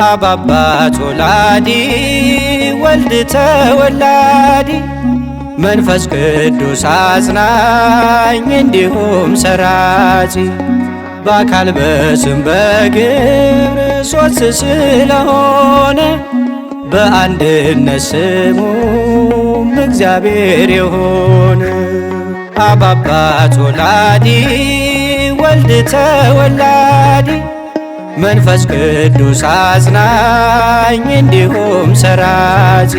አብ አባት ወላዲ ወልድ ተወላዲ መንፈስ ቅዱስ አጽናኝ እንዲሁም ሰራጺ በአካል በስም በግብር ሦስት ስለሆነ በአንድነት ስሙም እግዚአብሔር የሆነ አብ አባት ወላዲ ወልድ ተወላዲ መንፈስ ቅዱስ አጽናኝ እንዲሁም ሰራጺ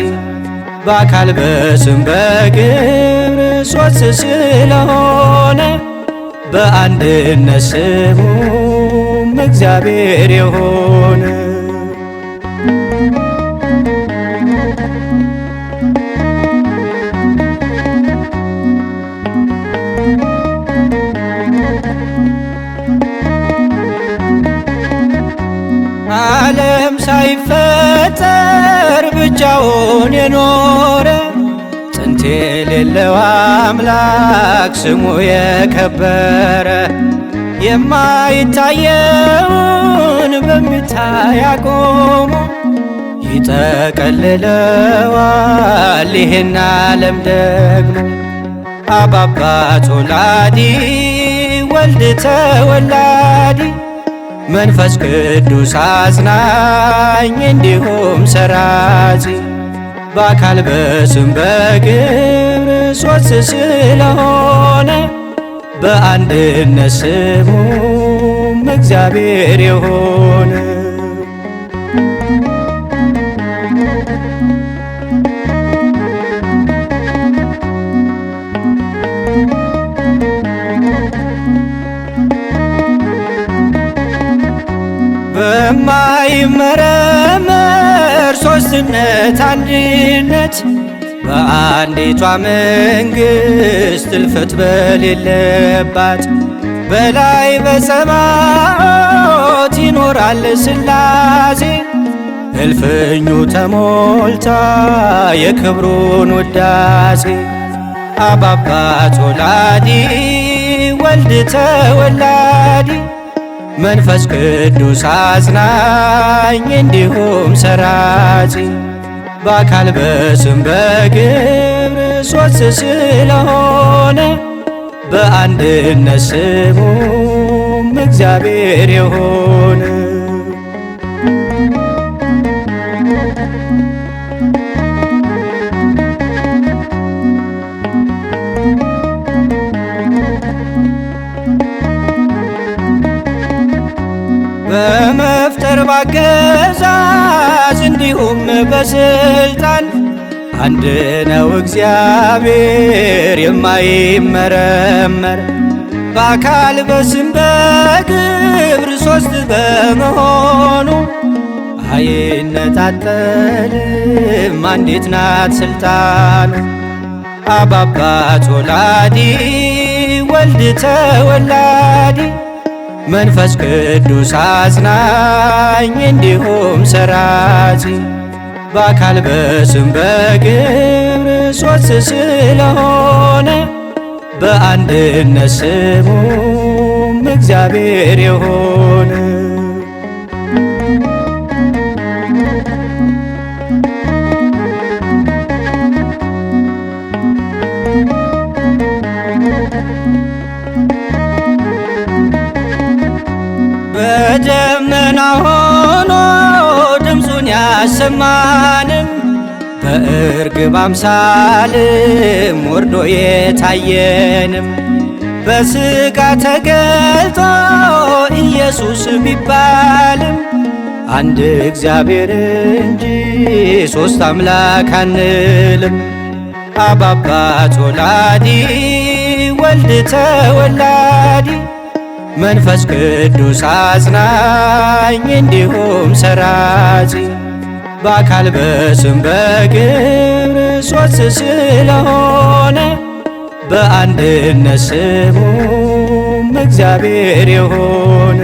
በአካል በስም በግብር ሦስት ስለሆነ በአንድነት ስሙም እግዚአብሔር የሆነ ዓለም ሳይፈጠር ብቻውን የኖረ ጥንት የሌለው አምላክ ስሙ የከበረ የማይታየውን በሚታይ አቆሞ ይጠቀልለዋል ይህን ዓለም ደግሞ አብ አባት ወላዲ ወልድ ተወላዲ መንፈስ ቅዱስ አጽናኝ እንዲሁም ሰራጺ በአካል በስም በግብር ሦስት ስለሆነ በአንድነት ስሙም እግዚአብሔር የሆነ በማይመረመር ሦስትነት አንድነት በአንዲቷ መንግሥት እልፈት በሌለባት በላይ በሰማያት ይኖራል ሥላሴ እልፍኙ ተሞልታ የክብሩን ውዳሴ አብ አባት ወላዲ ወልድ ተወላዲ መንፈስ ቅዱስ አጽናኝ እንዲሁም ሰራጺ በአካል በስም በግብር ሦስት ስለሆነ በአንድነት ስሙም እግዚአብሔር የሆነ በመፍጠር ባገዛዝ እንዲሁም በስልጣን አንድ ነው እግዚአብሔር የማይመረመር በአካል በስም በግብር ሦስት በመሆኑ አይነጣጠልም አንዲት ናት ስልጣኑ አብ አባት ወላዲ ወልድ ተወላዲ መንፈስ ቅዱስ አጽናኝ እንዲሁም ሰራጺ በአካል በስም በግብር ሦስት ስለሆነ በአንድነት ስሙም እግዚአብሔር የሆነ በደመና ሆኖ ድምፁን ያሰማንም በእርግብ አምሳልም ወርዶ የታየንም በሥጋ ተገልጦ ኢየሱስ ቢባልም አንድ እግዚአብሔር እንጂ ሦስት አምላክ አንልም አብ አባት ወላዲ ወልድ ተወላዲ መንፈስ ቅዱስ አጽናኝ እንዲሁም ሰራጺ በአካል በስም በግብር ሦስት ስለሆነ በአንድነት ስሙም እግዚአብሔር የሆነ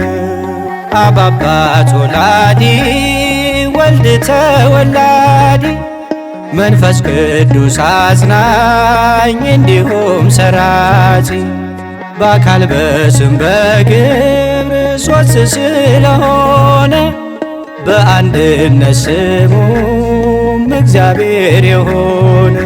አብ አባት ወላዲ ወልድ ተወላዲ መንፈስ ቅዱስ አጽናኝ እንዲሁም ሰራጺ በአካል በስም በግብር ሦስት ስለሆነ በአንድነት ስሙም እግዚአብሔር የሆነ